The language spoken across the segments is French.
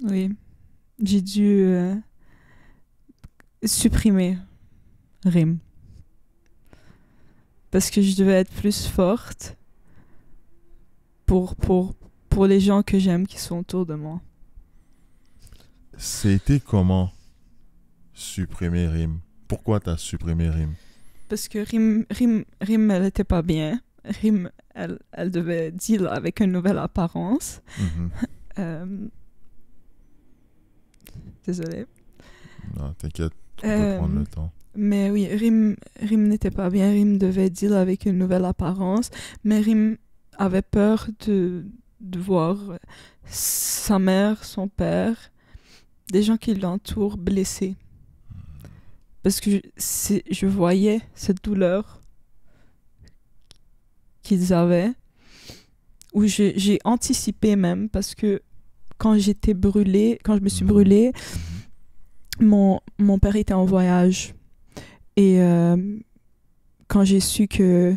Oui. J'ai dû supprimer Rim. Parce que je devais être plus forte pour, pour, pour les gens que j'aime qui sont autour de moi. C'était comment supprimer Rim? Pourquoi t'as supprimé Rim? Parce que Rim elle était pas bien. Rim, elle devait deal avec une nouvelle apparence. Mhm. Euh, Désolée. Non, t'inquiète, on peut prendre Euh, le temps. mais oui, Rim n'était pas bien. Rim devait deal avec une nouvelle apparence. Mais Rim avait peur de voir sa mère, son père, des gens qui l'entourent blessés. Parce que je voyais cette douleur qu'ils avaient, où j'ai anticipé même, parce que quand j'étais brûlée, quand je me suis Mhm. brûlée, Mhm. mon père était en voyage. Et quand j'ai su que,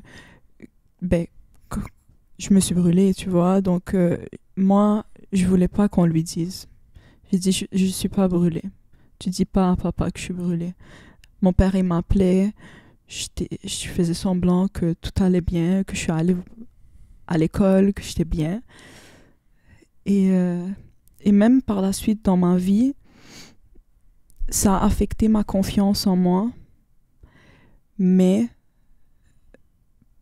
ben, que je me suis brûlée, tu vois, donc moi, je voulais pas qu'on lui dise. J'ai dit, je suis pas brûlée. Tu dis pas à papa que je suis brûlée. Mon père, il m'appelait, je faisais semblant que tout allait bien, que je suis allée à l'école, que j'étais bien. Et, euh, et même par la suite dans ma vie, ça a affecté ma confiance en moi, mais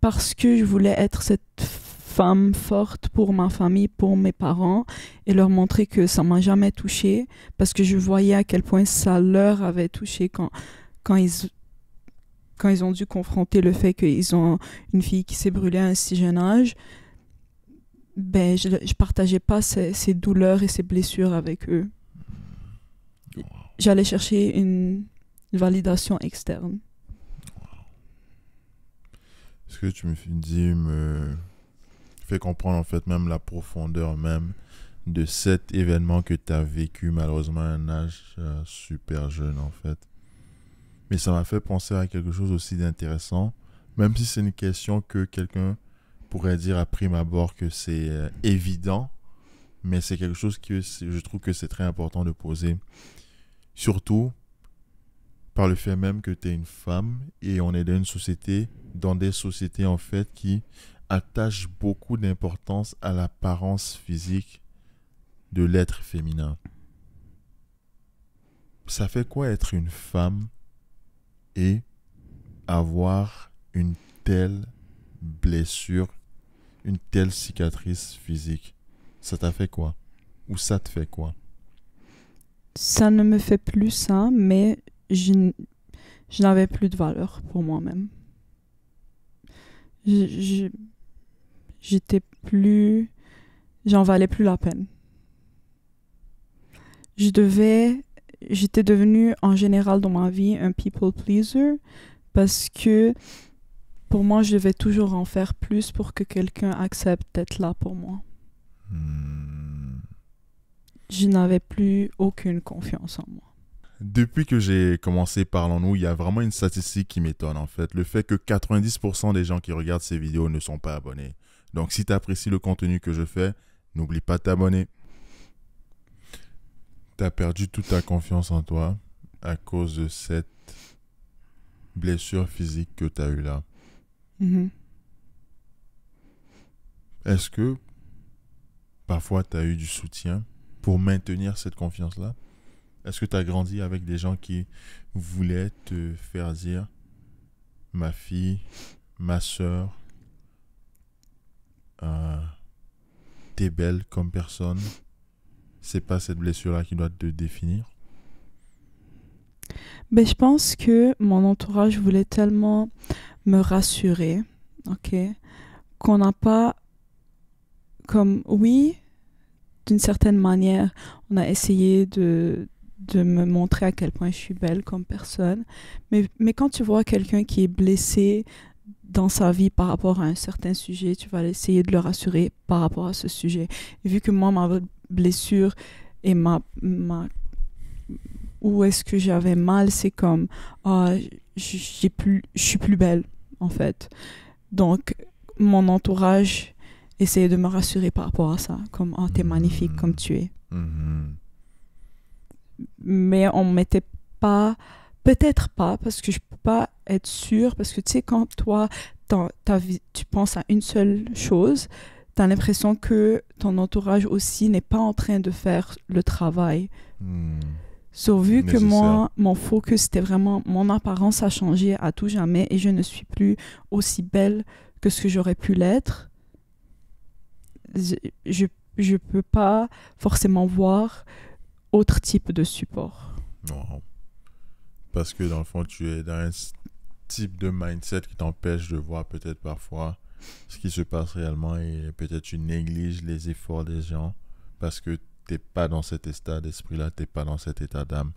parce que je voulais être cette femme forte pour ma famille, pour mes parents, et leur montrer que ça m'a jamais touchée, parce que je voyais à quel point ça leur avait touché quand quand ils ont dû confronter le fait qu'ils ont une fille qui s'est brûlée à un si jeune âge. Ben, je partageais pas ces douleurs et ces blessures avec eux. J'allais chercher une validation externe. Ce que tu me dis me fait comprendre en fait même la profondeur même de cet événement que tu as vécu malheureusement à un âge super jeune en fait. Mais ça m'a fait penser à quelque chose aussi d'intéressant, même si c'est une question que quelqu'un pourrait dire à prime abord que c'est évident, mais c'est quelque chose que je trouve que c'est très important de poser. Surtout par le fait même que tu es une femme et on est dans des sociétés en fait qui attachent beaucoup d'importance à l'apparence physique de l'être féminin. Ça fait quoi être une femme et avoir une telle blessure, une telle cicatrice physique? Ça t'a fait quoi? Ou ça te fait quoi? Ça ne me fait plus ça, mais je n'avais plus de valeur pour moi-même. Je- je- J'étais plus... J'en valais plus la peine. Je devais... J'étais devenue, en général dans ma vie, un people pleaser parce que pour moi, je devais toujours en faire plus pour que quelqu'un accepte d'être là pour moi. Hmm. Je n'avais plus aucune confiance en moi. Depuis que j'ai commencé Parlons-nous, il y a vraiment une statistique qui m'étonne en fait. Le fait que 90% des gens qui regardent ces vidéos ne sont pas abonnés. Donc si tu apprécies le contenu que je fais, n'oublie pas de t'abonner. Tu as perdu toute ta confiance en toi à cause de cette blessure physique que tu as eue là. Mhm. Est-ce que parfois tu as eu du soutien pour maintenir cette confiance-là? Est-ce que tu as grandi avec des gens qui voulaient te faire dire ma fille, ma soeur, t'es belle comme personne, c'est pas cette blessure-là qui doit te définir? Ben, je pense que mon entourage voulait tellement me rassurer, ok, qu'on n'a pas, comme, oui, d'une certaine manière, on a essayé de me montrer à quel point je suis belle comme personne, mais quand tu vois quelqu'un qui est blessé dans sa vie par rapport à un certain sujet, tu vas essayer de le rassurer par rapport à ce sujet. Et vu que moi, ma blessure et où est-ce que j'avais mal, c'est comme, ah, je suis plus belle, en fait. Donc, mon entourage essayait de me rassurer par rapport à ça, comme, ah, t'es magnifique comme Mhm. tu es. Mhm. mais on mettait pas, peut-être pas, parce que je peux pas être sûre, parce que tu sais, quand toi, tu penses à une seule chose, tu as l'impression que ton entourage aussi n'est pas en train de faire le travail. So, vu que Nécessaire. moi, mon focus, c'était vraiment, mon apparence a changé à tout jamais et je ne suis plus aussi belle que ce que j'aurais pu l'être, je, je peux pas forcément voir autre type de support. Wow. Parce que dans le fond, tu es dans un type de mindset qui t'empêche de voir peut-être parfois ce qui se passe réellement et peut-être tu négliges les efforts des gens parce que t'es pas dans cet état d'esprit-là, t'es pas dans cet état d'âme.